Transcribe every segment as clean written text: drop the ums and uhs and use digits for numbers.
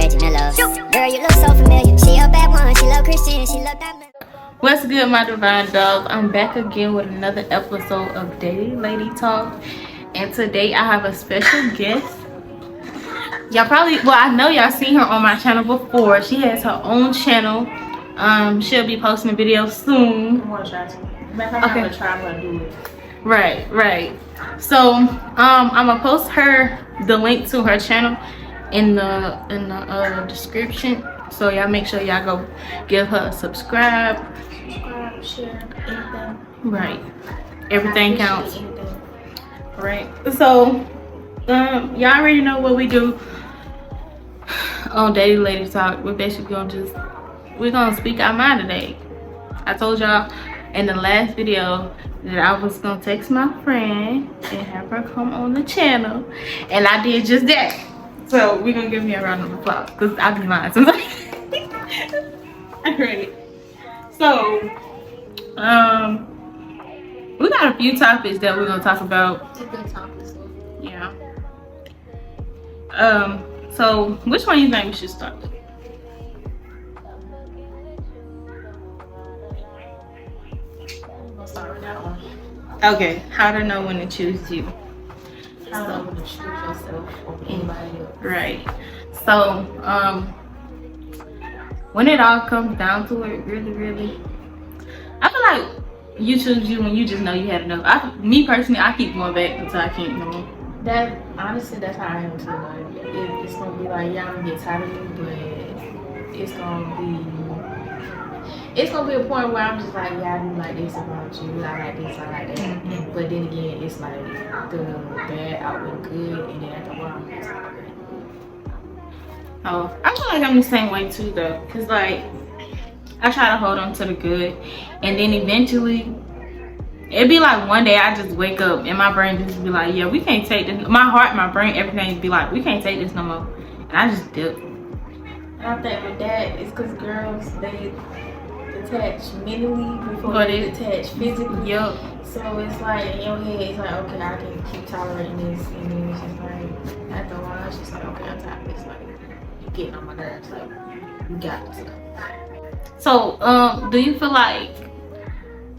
Reggie Miller. Girl, you look so familiar. She a bad one, she love Christian, she love that. What's good, my divine dog? I'm back again with another episode of Daily Lady Talk, and today I have a special guest. Y'all probably, well, I know y'all seen her on my channel before. She has her own channel. She'll be posting a video soon. I'm gonna try to. I'm gonna try. I'm gonna do it. Right. So I'm gonna post the link to her channel in the description. So y'all make sure y'all go give her a subscribe, share, anything. Right. Everything counts. Anything. Right. So y'all already know what we do on Daily Lady Talk. We're basically gonna speak our mind today. I told y'all in the last video that I was gonna text my friend and have her come on the channel, and I did just that. So we're gonna give me a round of applause because I've been lying sometimes. Alright. So we got a few topics that we're gonna talk about. It's a good topic. Yeah. So which one do you think we should start with? Start with that one. Okay, how to know when to choose you. I don't know when to choose yourself or anybody else. Right. So when it all comes down to it, really, I feel like you choose you when you just know you had enough. Me personally, I keep going back until I can't no more. That honestly, that's how I am too. Like, it's gonna be like, yeah, I'm gonna get tired of you, but it's gonna be a point where I'm just like, yeah, I do like this about you, I like this, I like that. Mm-hmm. But then again, it's like the bad outweigh the good, and then after a while, I'm just tired of it. Oh, I feel like I'm the same way too though, cause like I try to hold on to the good, and then eventually it'd be like one day I just wake up and my brain just be like, yeah, we can't take this. My heart, my brain, everything be like, we can't take this no more, and I just dip. And I think with that, it's because girls, they detach mentally before they detach physically. Yup. So it's like in your head, it's like, okay, I can keep tolerating this, and then it's just like after a while, it's just like, okay, I'm tired of this. Like, you're getting on my nerves. Like, you got this. So do you feel like,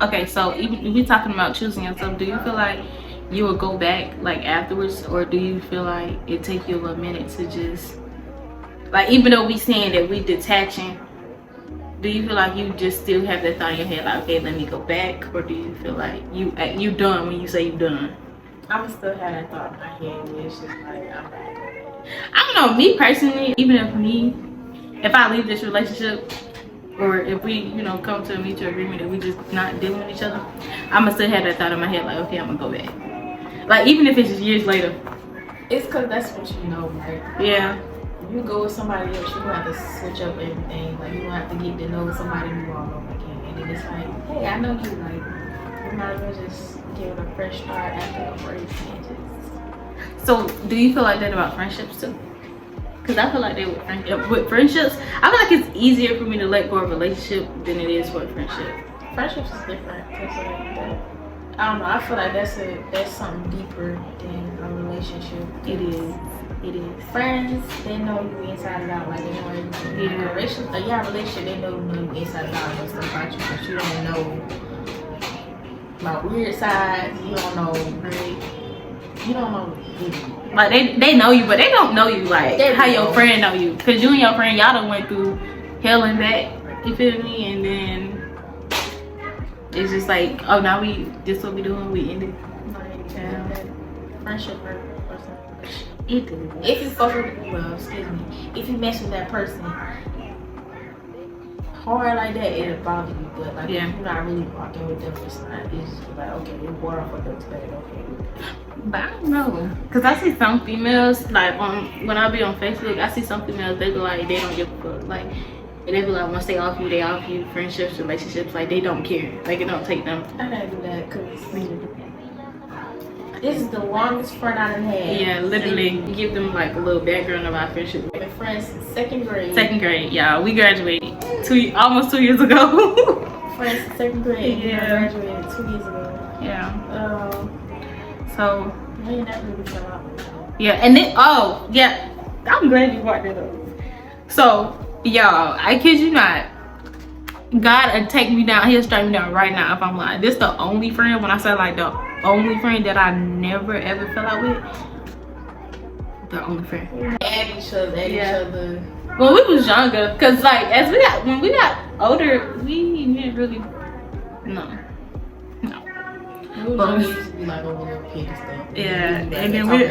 okay, so even if we're talking about choosing yourself, do you feel like you will go back like afterwards, or do you feel like it take you a little minute to just, like, even though we saying that we detaching, do you feel like you just still have that thought in your head like, okay, let me go back, or do you feel like you done when you say you done? I'm still have that thought in my head, and it's just like, I'm not going back. I don't know, me personally, even if I leave this relationship, or if we, come to a mutual agreement that we just not dealing with each other, I'ma still have that thought in my head like, okay, I'm gonna go back. Like, even if it's just years later. It's because that's what you know, right? Yeah. When you go with somebody else, you're gonna have to switch up everything. Like, you're gonna have to get to know somebody new all over again. And then it's like, hey, I know you. Like, you might as well just give it a fresh start after a break and just. So, do you feel like that about friendships too? Because I feel like with friendships, I feel like it's easier for me to let go of a relationship than it is for a friendship. Friendships is different. Cause I don't know. I feel like that's something deeper than a relationship. It is. Friends, they know you inside and out. Like, they know everything. Yeah. Relationship, they know you inside and out and stuff about you, but you don't know my weird side. You don't know. You don't know. Like, they know you, but they don't know you like how your know. friend know you. Because you and your friend, y'all done went through hell and back. You feel me? And then it's just like, oh, now this what we doing, we ended. Friendship or something. It is. If you fuck with, if you mess with that person hard like that, it'll bother you. But like, yeah, if you're not really walking with them, it's just like, okay, your water for them today, okay. But I don't know, cause I see some females like when I be on Facebook, I see some females, they be like, they don't give a fuck, like, and they be like, once they off you, friendships, relationships, like, they don't care, like, it don't take them. I gotta do that because this is the longest friend I done had. Yeah, literally, give them like a little background of our friendship. We've been friends since second grade. Second grade, y'all. We graduated almost 2 years ago. Friends since second grade. Yeah. We graduated 2 years ago. Yeah. So. We never really fell out. Yeah, and then I'm glad you brought that up. So, y'all, I kid you not. God will take me down. He'll strike me down right now if I'm lying. This the only friend, when I say like the only friend that I never ever fell out with. The only friend. At each other. When we was younger, cause like when we got older, we didn't really no. We was used to be like over little kid and stuff. Yeah, and then we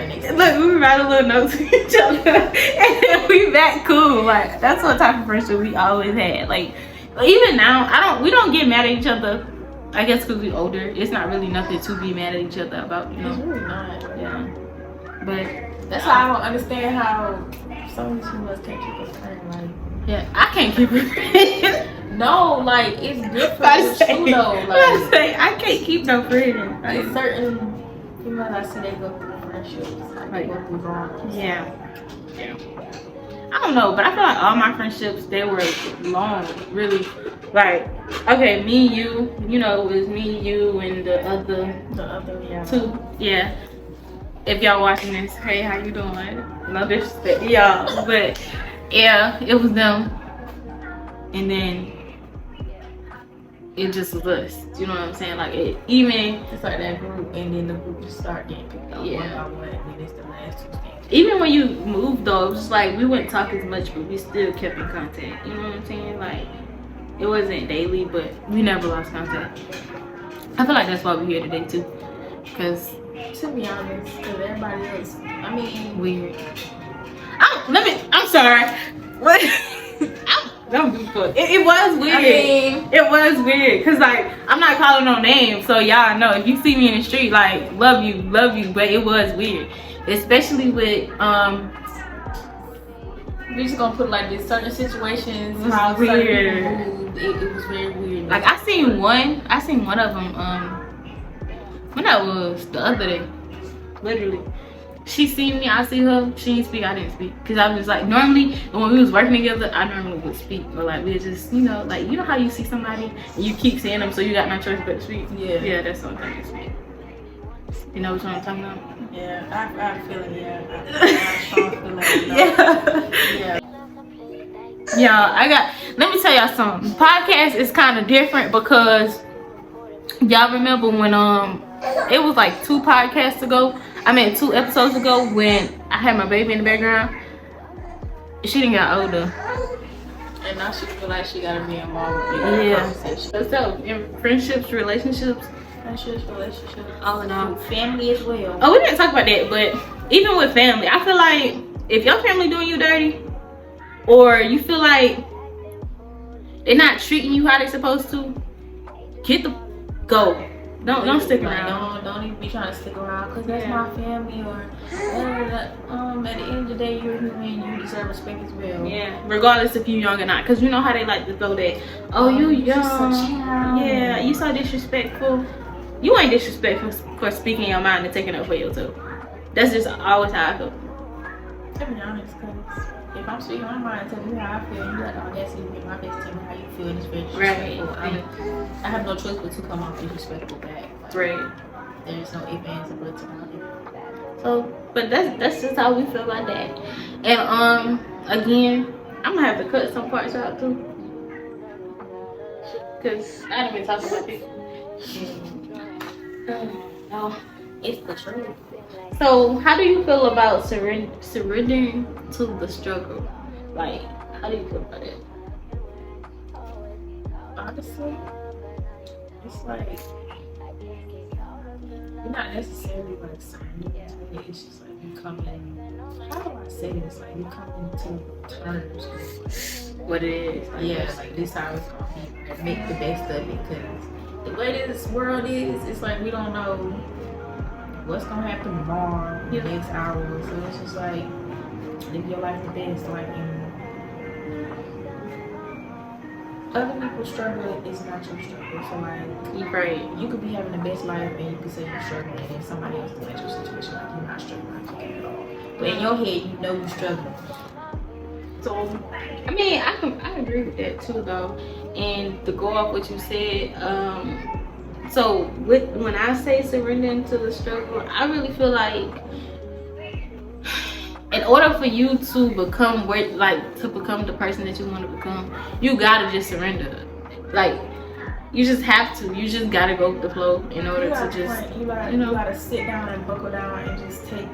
write a little note to each other, and then we back cool. Like that's what type of friendship we always had. Like even now, we don't get mad at each other. I guess because we older, it's not really nothing to be mad at each other about. You know, it's really not. Yeah, but that's why I don't understand how some of us can't keep us friends. Like, yeah, I can't keep it. No, like it's different with you though. Like I can't keep no friend. Like, it's certain females I see they go through friendships, like they go through dramas. Yeah. I don't know, but I feel like all my friendships, they were long, really. Like, okay, me and you know, it was me, you, and the other two. Yeah. If y'all watching this, hey, how you doing? No disrespect, y'all, but yeah, it was them, and then it just was us. You know what I'm saying? Like it's like that group, and then the group just start getting picked up one by one, and then it's the last two things. Even when you moved though, it was just like we wouldn't talk as much, but we still kept in contact. You know what I'm saying? Like it wasn't daily, but we never lost contact. I feel like that's why we're here today too, because to be honest, because everybody else, I mean, weird. I'm sorry. What? Don't do fuck. It was weird. I mean, it was weird because like I'm not calling no names, so y'all know if you see me in the street, like love you, but it was weird, especially with we just gonna put it like this: certain situations, how certain people moved, it was very weird. Like I seen one of them. When that was the other day, literally. She seen me, I see her, she didn't speak, I didn't speak. Cause I was like, normally when we was working together, I normally would speak. Or like we just, you know, like you know how you see somebody and you keep seeing them, so you got no choice but to speak. Yeah. Yeah, that's something to speak. You know what I'm talking about? Yeah, I feel it. Yeah. Yeah. Let me tell y'all something. Podcast is kind of different because y'all remember when it was like 2 podcasts ago. 2 episodes ago when I had my baby in the background. She didn't get older. And now she feel like she gotta be involved with the conversation. So in friendships, relationships, all in all, family as well. Oh, we didn't talk about that, but even with family, I feel like if your family doing you dirty, or you feel like they're not treating you how they're supposed to, go. Don't stick around. Don't even be trying to stick around because that's my family. Or at the end of the day, you're human. You deserve respect as well. Yeah, regardless if you're young or not, because you know how they like to throw that. Oh, you young. Yeah, you so disrespectful. You ain't disrespectful for speaking your mind and taking up for yourself. That's just always how I feel. To be honest, because if I'm speaking my mind and telling you how I feel, you got the audacity to make my face tell me how you feel, and it's very disrespectful. Right. I have no choice but to come off disrespectful back. Like, right. There's no ifs, ands, and buts around it. So, but that's just how we feel about that. And again, I'm gonna have to cut some parts out too, cause I didn't even talk about it. No, it's the truth. So, how do you feel about surrendering to the struggle? Like, how do you feel about it? Honestly, it's like you're not necessarily like surrendering to it. It's just like you come in. How do I say this? Like you come into terms with what it is. Like this how it's gonna be. Make the best of it, because the way this world is, it's like we don't know what's gonna happen tomorrow, the next hour. So it's just like live your life the best. Like other people's struggle is not your struggle. So like you could be having the best life and you could say you're struggling, and then somebody else looks at your situation like you're not struggling at all. But in your head, you know you're struggling. So I mean, I agree with that too, though. And to go off what you said, so when I say surrendering to the struggle, I really feel like, and in order for you to become to become the person that you want to become, you gotta just surrender. Like, you just have to. You just gotta go with the flow in order to just, you gotta sit down and buckle down and just take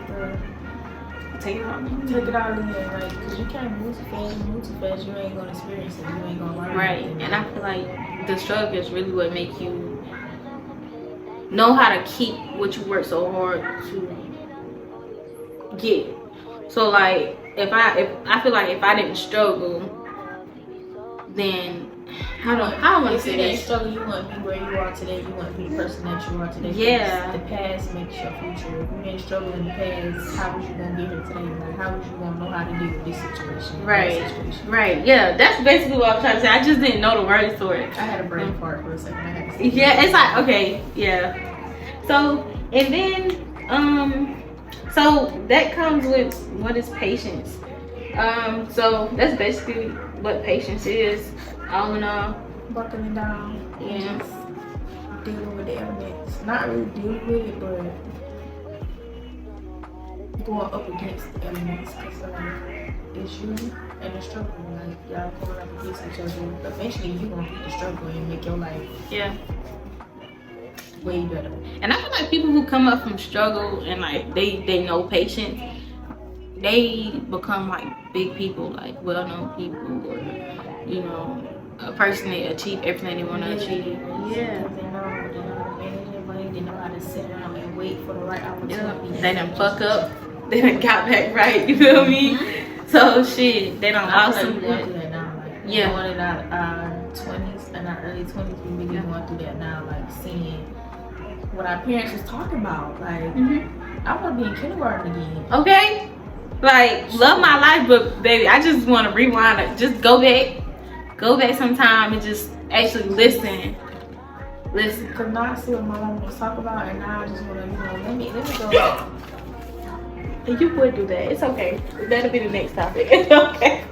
it all in, like, because you can't move too fast. You ain't gonna experience it. You ain't gonna learn. Right, and I feel like the struggle is really what make you know how to keep what you work so hard to get. So like, if I feel like if I didn't struggle, then I don't want to say that. If you didn't struggle, you wouldn't be where you are today. You wouldn't be the person that you are today. Yeah. The past makes your future. If you didn't struggle in the past, how was you gonna get here today? Like, how was you gonna know how to deal with this situation? Right. Yeah, that's basically what I'm trying to say. I just didn't know the words for it. I had a brain fart for a second. Yeah, it's like, okay, yeah. So, and then, so that comes with what is patience. So that's basically what patience is, all in all. Buckling down. Yeah. Just dealing with the elements. Not really dealing with it, but going up against the elements. Because it's you and the struggle. Like, y'all going up against each other. Eventually, you're going to beat the struggle and make your life way better. And I feel like people who come up from struggle and like they know patience, they become like big people, like well-known people, or you know, a person that achieve everything they want to achieve. Yeah. They know how to manage their money. They know how to sit down and wait for the right opportunity. Yeah. They done fuck up. They done got back right. You feel me? So shit, they done lost some. Going through that now. Like, yeah. Going in our 20s and our early 20s, we really going through that now. Like, seeing what our parents was talking about. Like, I want to be in kindergarten again. Okay. Like, love my life, but baby, I just want to rewind it. Just go back sometime and just actually listen. Cause now I see what my mom was talking about, and now I just want to, let me go back. And you would do that. It's okay. That'll be the next topic. It's okay.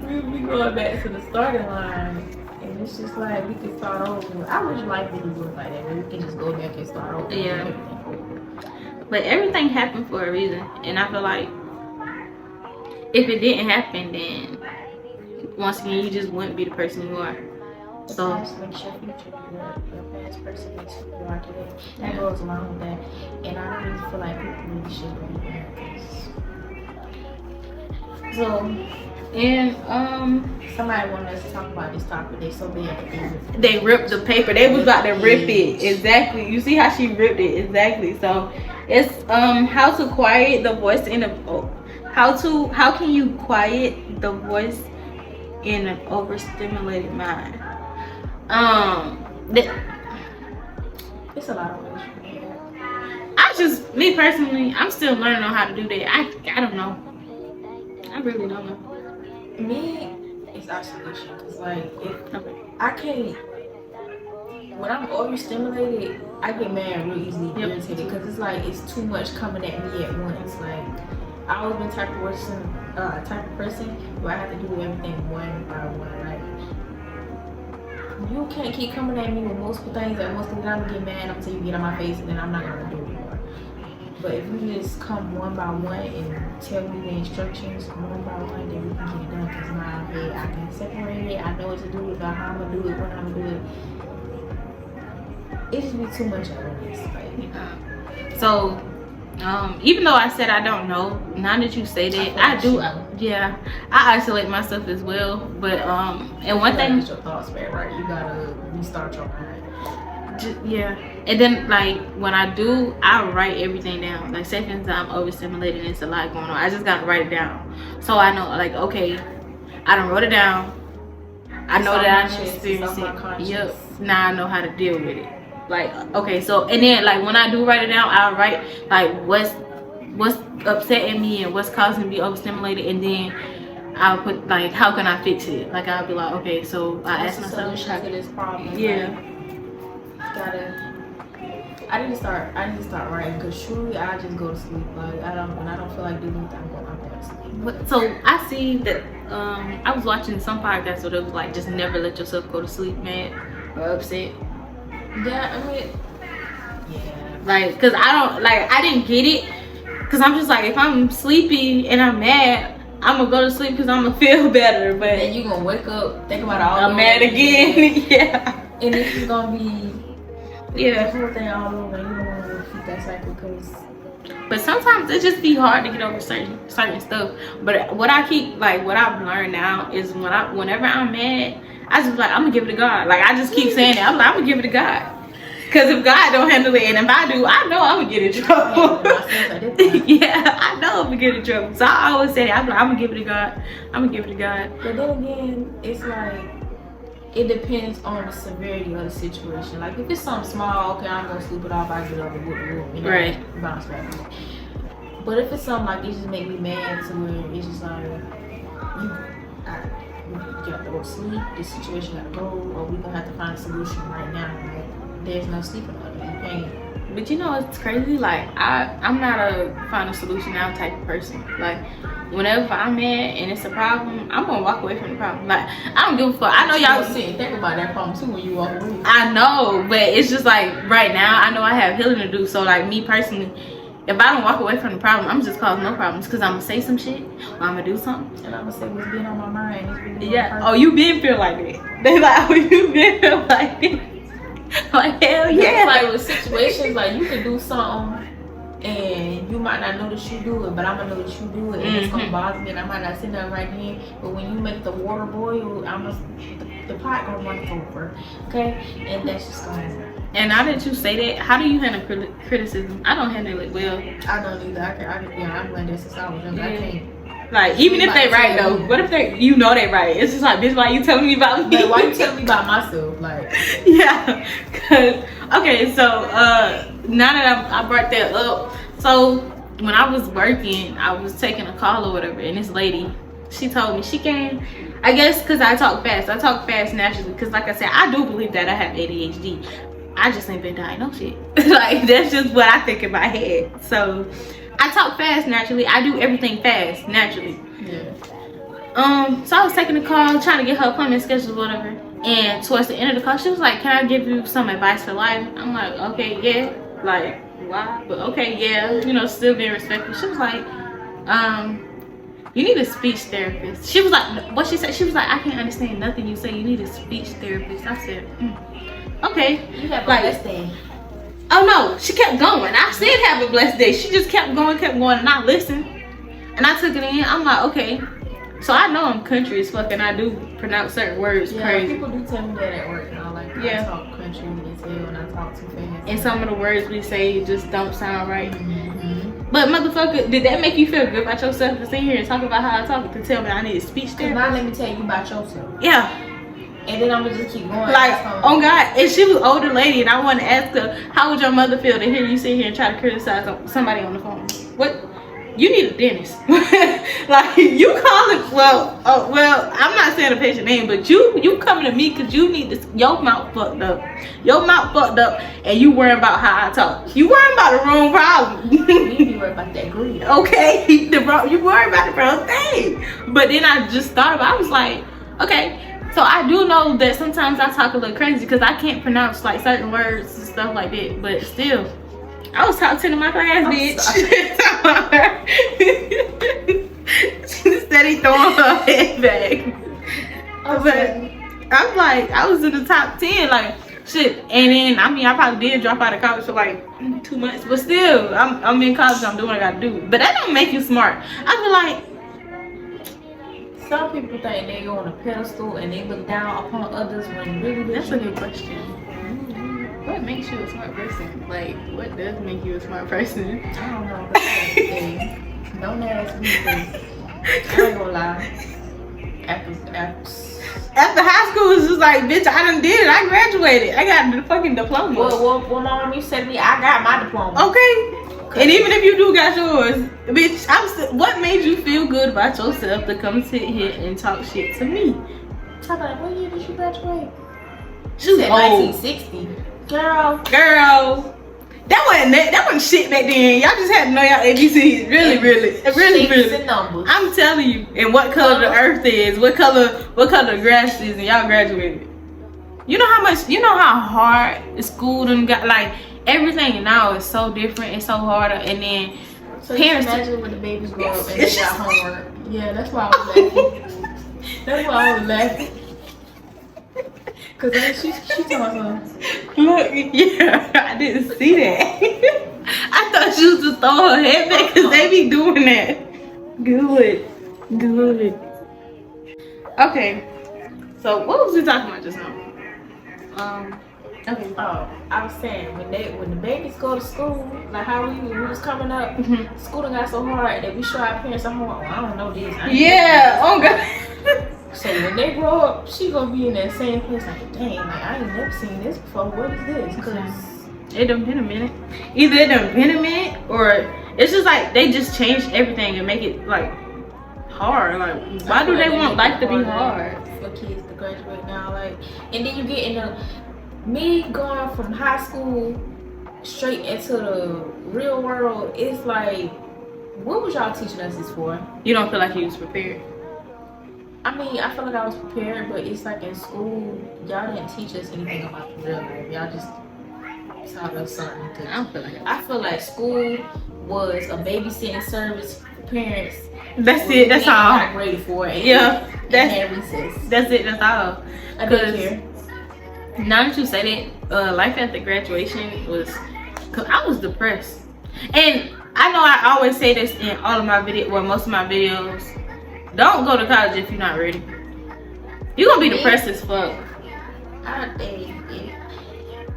we going back to the starting line, and it's just like we can start over. I wish life really was like that, where we can just go back and start over. Yeah. But everything happened for a reason, and I feel like if it didn't happen, then once again you just wouldn't be the person you are. The So past makes your future. Your past person makes who you are today. That goes along with that, and I don't really feel like people really should be there. so and Somebody wanted us to talk about this topic. They so bad. they ripped the paper. They was about to rip it. Exactly. You see how she ripped it? Exactly. So it's how to quiet the voice in a how can you quiet the voice in an overstimulated mind? It's a lot of ways you can do that. Me personally, I'm still learning on how to do that. I don't know. I really don't know. Me, it's isolation. Cause like, I can't. When I'm overstimulated, I get mad real easily, irritated, because it's like it's too much coming at me at once. Like, I always been type of person where I have to do everything one by one. Like, you can't keep coming at me with multiple things at once, because I'm gonna get mad. I'm gonna tell you get on my face, and then I'm not gonna do it anymore. But if you just come one by one and tell me the instructions one by one, then we can get it done. Because in my head, I can separate it. I know what to do with how I'm gonna do it, when I'm gonna do it. It just be too much at once. Like, so even though I said I don't know, now that you say that, I do. Yeah, I isolate myself as well. But and one thing, get your thoughts back right. You gotta restart your mind. Yeah, and then like when I do, I write everything down. Like, say for instance, I'm overstimulated and it's a lot going on, I just gotta write it down, so I know, like, okay, I done wrote it down. I know that I'm experiencing it. Yep. Now I know how to deal with it. Like, okay, so and then like when I do write it down, I'll write like what's upsetting me and what's causing me to be overstimulated, and then I'll put like how can I fix it. Like, I'll be like, okay, so I ask myself, how to this problem. Yeah. I need to start writing, because truly I just go to sleep. Like, when I don't feel like doing anything, I'm going to sleep. But so I see that I was watching some podcasts where it was like, just never let yourself go to sleep mad or upset. Yeah, I mean, yeah. Like, cause I didn't get it Cause I'm just like, if I'm sleepy and I'm mad, I'm gonna go to sleep because I'm gonna feel better. But then you gonna wake up, think about all. I'm mad again. Yeah. And it's gonna be yeah. the whole thing all over. You don't want to repeat that cycle because. But sometimes it just be hard to get over certain stuff. But what I've learned now is whenever I'm mad, I just like, I'm gonna give it to God. Like I just keep saying that. I'm like, I'm gonna give it to God. Cause if God don't handle it, and if I do, I know I'm gonna get in trouble. Yeah, I know I'm gonna get in trouble. So I always say that. I'm like, I'm gonna give it to God. I'm gonna give it to God. But then again, it's like it depends on the severity of the situation. Like if it's something small, okay, I'm gonna sleep it off. I get over it, you know, right? Bounce back. But if it's something like it just make me mad to where it's just like you got to go to sleep. This situation gotta go, or we gonna have to find a solution right now. Like, there's no sleeping on it. You can't. But you know it's crazy. Like I'm not a find a solution now type of person. Like whenever I'm mad and it's a problem, I'm gonna walk away from the problem. Like I don't give a fuck. I know y'all sit and think about that problem too when you walk away. I know, but it's just like right now I know I have healing to do. So like me personally, if I don't walk away from the problem, I'm just causing no problems because I'm gonna say some shit or I'm gonna do something. And I'm gonna say what's been on my mind. It's been yeah. Oh, you been feel like that. They like, oh, you been feel like that. Like hell yeah. It's like with situations like you can do something and you might not know that you do it, but I'm gonna know that you do it, and it's gonna bother me, and I might not sit there right then. But when you make the water boil, the pot gonna run over, okay? And that's just gonna happen. And now that you say that, how do you handle criticism? I don't handle it well. I don't either. I've learned that since I was young. I can't. Like even if they right though, what if they they right? It's just like, bitch, why you telling me about me? Like, why you telling me about myself? Like yeah, cause okay, so now that I brought that up, so when I was working, I was taking a call or whatever, and this lady, she told me she came. I guess because I talk fast. I talk fast naturally. Because like I said, I do believe that I have ADHD. I just ain't been diagnosed yet. Like that's just what I think in my head. So I talk fast naturally. I do everything fast naturally. Yeah. So I was taking a call, trying to get her appointment scheduled, whatever. And towards the end of the call, she was like, "Can I give you some advice for life?" I'm like, "Okay, yeah." Like, why? But okay, yeah. You know, still being respectful. She was like, "You need a speech therapist." She was like, what she said? She was like, "I can't understand nothing you say. You need a speech therapist." I said, "Okay." You have a like, blessed day. Oh no, she kept going. I said have a blessed day. She just kept going, and I listened. And I took it in. I'm like, okay. So I know I'm country as fuck and I do pronounce certain words crazy. People do tell me that at work. You know, like I talk country as hell and I talk too fast. And some of the words we say just don't sound right. But motherfucker, did that make you feel good about yourself to sit here and talk about how I talk, to tell me I need a speech therapist? Now let me tell you about yourself. Yeah. And then I'm gonna just keep going. Like, oh God, and she was an older lady, and I want to ask her, how would your mother feel to hear you sit here and try to criticize somebody on the phone? What? You need a dentist. Like, you calling, well, I'm not saying a patient name, but you coming to me because you need this, your mouth fucked up. Your mouth fucked up, and you worrying about how I talk. You worrying about the wrong problem. You be worried about that greed. Okay, you worry about the wrong thing. But then I just thought about it, I was like, okay. So I do know that sometimes I talk a little crazy because I can't pronounce like certain words and stuff like that. But still, I was talking to my class, bitch. She steady throwing her head back. But I'm like, I was in the top 10, like shit. And then I probably did drop out of college for like 2 months, but still, I'm in college. I'm doing what I gotta do. But that don't make you smart. I feel like. Some people think they go on a pedestal and they look down upon others when really that's a good question. What makes you a smart person? Like, what does make you a smart person? I don't know. Don't ask me because I ain't gonna lie. After high school, it's just like, bitch, I done did it. I graduated. I got the fucking diploma. Well, my mom used to say to me, I got my diploma. Okay. And even if you do got yours, bitch, what made you feel good about yourself to come sit here and talk shit to me? Talk about what year did you graduate? She was old. 1960. Girl. That wasn't shit back then. Y'all just had to know y'all ABCs. Really. And numbers. I'm telling you, and what color the earth is, what color the grass is, and y'all graduated. You know how hard the school done got, like, everything now is so different, it's so harder, and then So parents. just imagine when the babies grow up and they got homework. Yeah, that's why I was laughing. That's why I was laughing. Cause she talking about Look, yeah, I didn't see that. I thought she was just throw her head back because they be doing that. Good. Okay, so what was we talking about just now? Okay. Oh, I was saying when the babies go to school, like how we was coming up, school done got so hard that we show our parents at home. Oh, I don't know this. I ain't Yeah. Oh God. So when they grow up, she gonna be in that same place like, dang, like I ain't never seen this before. What is this? Cause It done been a minute. Either it done been a minute or it's just like they just changed everything and make it like hard. Like why do they want life to be hard? For kids to graduate now, like, and then you get in the me going from high school straight into the real world. It's like, what was y'all teaching us this for? You don't feel like you was prepared? I mean, I feel like I was prepared, but it's like in school, y'all didn't teach us anything about the real life. Y'all just taught us something. I don't feel like I feel like school was a babysitting service for parents. that's it. That's all. Got graded for it. Yeah, That's recess. That's it. That's all. I didn't care. Now that you said it, life after graduation was, cause I was depressed, and I know I always say this in all of my videos, well, most of my videos. Don't go to college if you're not ready. You're gonna be depressed as fuck. I think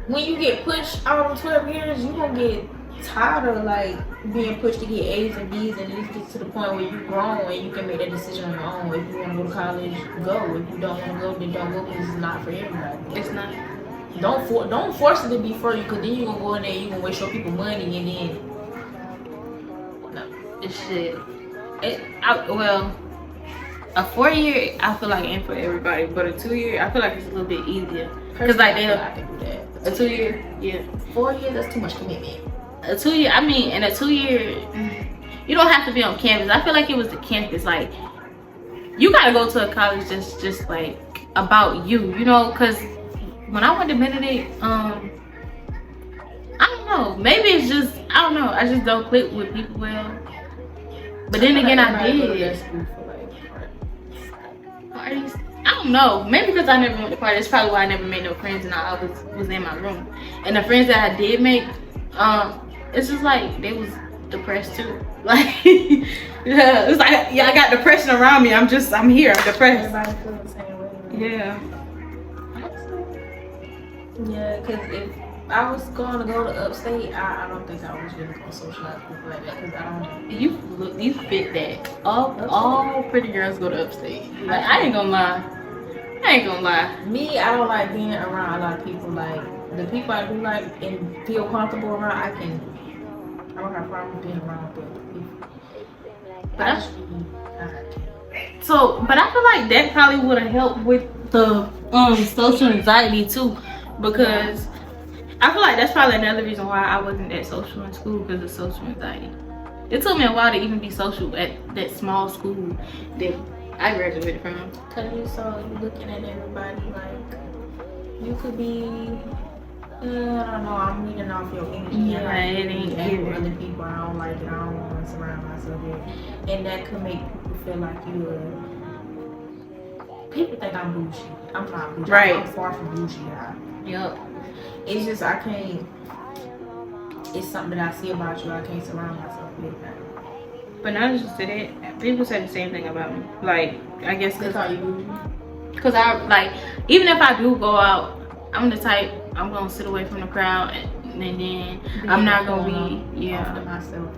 when you get pushed all the 12 years, you gonna get tired of like being pushed to get A's and B's, and it gets to the point where you're grown and you can make that decision on your own. If you want to go to college, go. If you don't want to go, then don't go, because it's not for everybody. It's not. Don't force it to be for you, because then you're gonna go in there, you're gonna waste your people money, and then no, It's shit. Well, a 4-year I feel like ain't for everybody, but a 2-year I feel like it's a little bit easier. Cause like I can do that. a 2-year, yeah. 4 years, that's too much commitment. A 2-year, I mean, in a 2-year, you don't have to be on campus. I feel like it was the campus. Like, you gotta go to a college just like about you, you know? Cause when I went to Benedict, I don't know. Maybe it's just, I don't know. I just don't click with people well. But then again, I did. Parties. I don't know. Maybe because I never went to parties. That's probably why I never made no friends and I always was in my room. And the friends that I did make, it's just like they was depressed too. Like, yeah, it was like, yeah, I got depression around me. I'm here. I'm depressed. Everybody feels the same way. Yeah. Yeah, because if I was going to go to upstate, I don't think I was really going to socialize with people like that, because I don't. You fit that. All pretty girls go to upstate. Like, I ain't gonna lie. Me, I don't like being around a lot of people. Like, the people I do like and feel comfortable around, I don't have problems being around people. But I feel like that probably would have helped with the social anxiety too, because I feel like that's probably another reason why I wasn't that social in school, because of social anxiety. It took me a while to even be social at that small school that I graduated from. Because you're looking at everybody like, you could be, I don't know, I'm reading off your energy. Yeah, like, it ain't with other people, I don't like it, I don't want to surround myself with. And that could make people feel like people think I'm bougie. I'm not bougie. Right. I'm far from bougie, y'all. Yep. It's just, I can't, it's something that I see about you, I can't surround myself with that. But now that you said it, people say the same thing about me. Like, I guess They call you bougie? because I, like, even if I do go out, I'm the type, I'm going to sit away from the crowd and then I'm not going to be, yeah. Myself.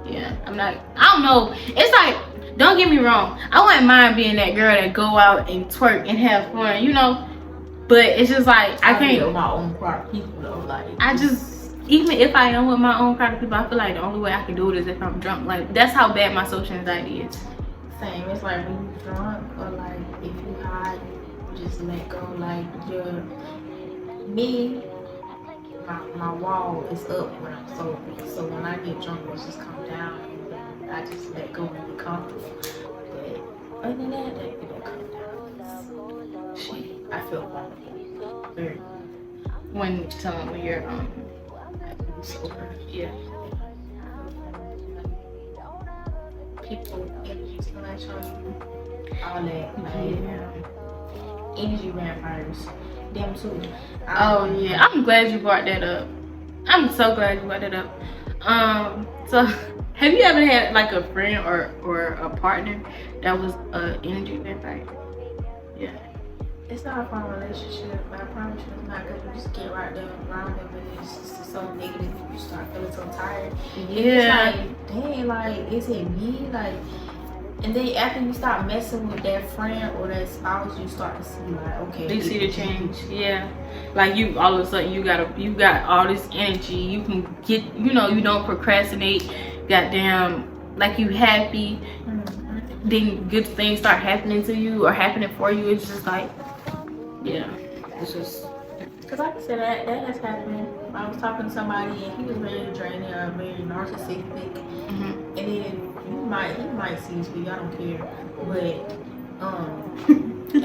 Yeah, I'm not, I don't know. It's like, don't get me wrong. I wouldn't mind being that girl that go out and twerk and have fun, you know? But it's just like, I can't. With my own crowd of people though, like. I just, even if I am with my own crowd of people, I feel like the only way I can do it is if I'm drunk. Like, that's how bad my social anxiety is. Same, it's like when you're drunk or like if you high, you just let go. Like, my wall is up when I'm sober. So when I get drunk, it just come down and I just let go and be comfortable. But other than that, it come down. Shit, I feel wonderful. Very. When you're sober. yeah. people energy splash on you, all that. Like, energy vampires, them too. Oh yeah, I'm glad you brought that up. I'm so glad you brought that up. So have you ever had like a friend or a partner that was an energy vampire? Yeah. It's not a fun relationship, but I promise you it's not good. You just get right there around them and it's just so negative. You start feeling so tired. Yeah. It's like, dang, like, is it me? Like, and then after you start messing with that friend or that spouse, you start to see like, okay. You see the change. Yeah. Like you all of a sudden you got all this energy. You can get, you know, you don't procrastinate. Goddamn, like you happy. Then good things start happening to you or happening for you. It's just like, yeah, it's just. Cause like I said, that has happened. I was talking to somebody and he was very draining, very narcissistic, and then he might see this video. I don't care, but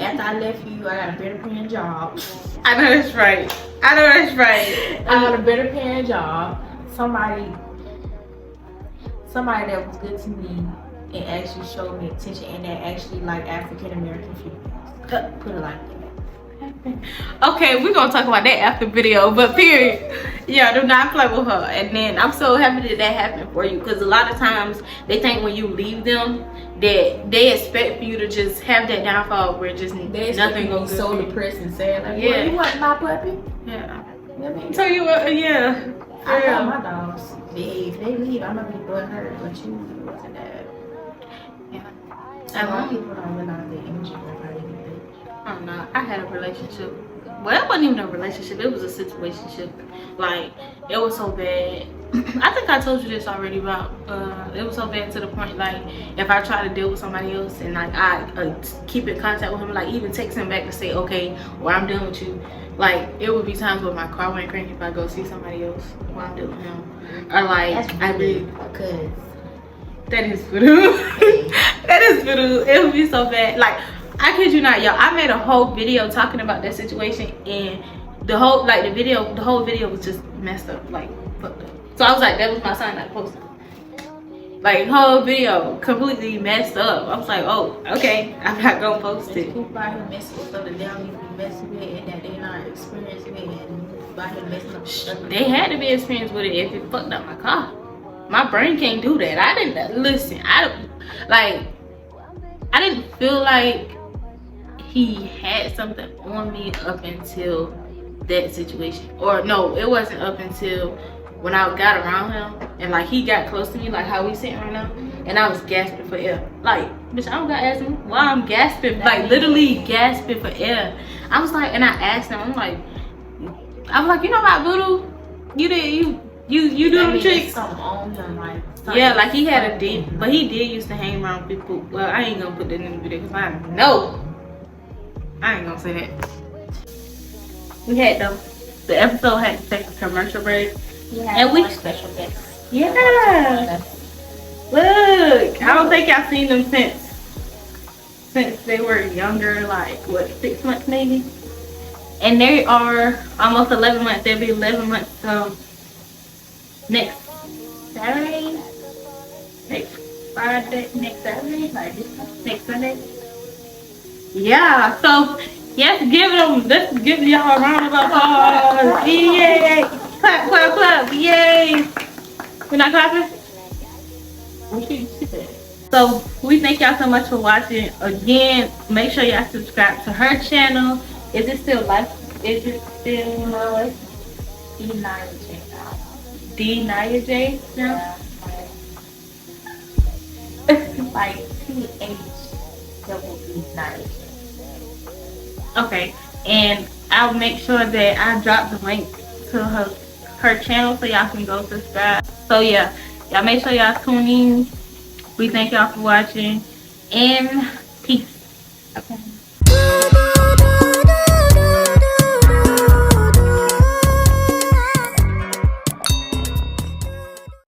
after I left you, I got a better paying job. I know that's right. I know that's right. I got a better paying job. Somebody that was good to me and actually showed me attention, and that actually like African American females. Put it like that. Okay, we're gonna talk about that after video, but period. Yeah, do not play with her. And then I'm so happy that happened for you, because a lot of times they think when you leave them that they expect for you to just have that downfall where just nothing goes good. So depressed and sad. Like, yeah, well, you want my puppy? Yeah. You know what I mean? So you yeah. I got my dogs. If they leave, I'm gonna be butt hurt, but you wasn't that. Yeah. A lot of people don't realize the energy of how you think. I don't know. I had a relationship. Well, it wasn't even a relationship. It was a situationship. Like, it was so bad. I think I told you this already about, it was so bad to the point, like, if I try to deal with somebody else and, like, I keep in contact with him, like, even text him back to say, okay, well, I'm done with you. Like, it would be times where my car went cranky if I go see somebody else while I'm dealing with him. Or, like, I really... Because... That is voodoo. That is voodoo. It would be so bad. Like, I kid you not, y'all. I made a whole video talking about that situation, and the whole video was just messed up, like fucked up. So I was like, that was my sign not posting. Like, whole video completely messed up. I was like, oh, okay, I'm not gonna post it. People out here messing with stuff that they don't need to be messing with, and that they're not experiencing it, and out here messing up stuff. They had to be experienced with it if it fucked up my car. My brain can't do that. I didn't listen. I didn't feel like he had something on me up until that situation. Or no, it wasn't up until when I got around him and like he got close to me, like how we sitting right now, and I was gasping for air. Like, bitch, I don't got ask me why I'm gasping, like literally gasping for air. I was like, and I asked him, I'm like, you know about voodoo? You do them tricks? On him, like, yeah, like he had a dent, but he did used to hang around people. Well, I ain't gonna put that in the video because I know. I ain't gonna say that. We had the episode had to take a commercial break. Yeah, and we special guest. Yeah. Look, I don't think I've seen them since they were younger, like what, 6 months maybe? And they are almost 11 months. They'll be 11 months next Saturday, next Friday, next Saturday, like this, next Sunday. Yeah, so let's give y'all a round of applause. Yay! Clap, clap, clap, yay! We're not clapping? So we thank y'all so much for watching. Again, make sure y'all subscribe to her channel. Is it still live? Is it still D9J? Yeah. Like TH9J. Okay, and I'll make sure that I drop the link to her channel so y'all can go subscribe. So yeah, y'all make sure y'all tune in. We thank y'all for watching, and peace. Okay.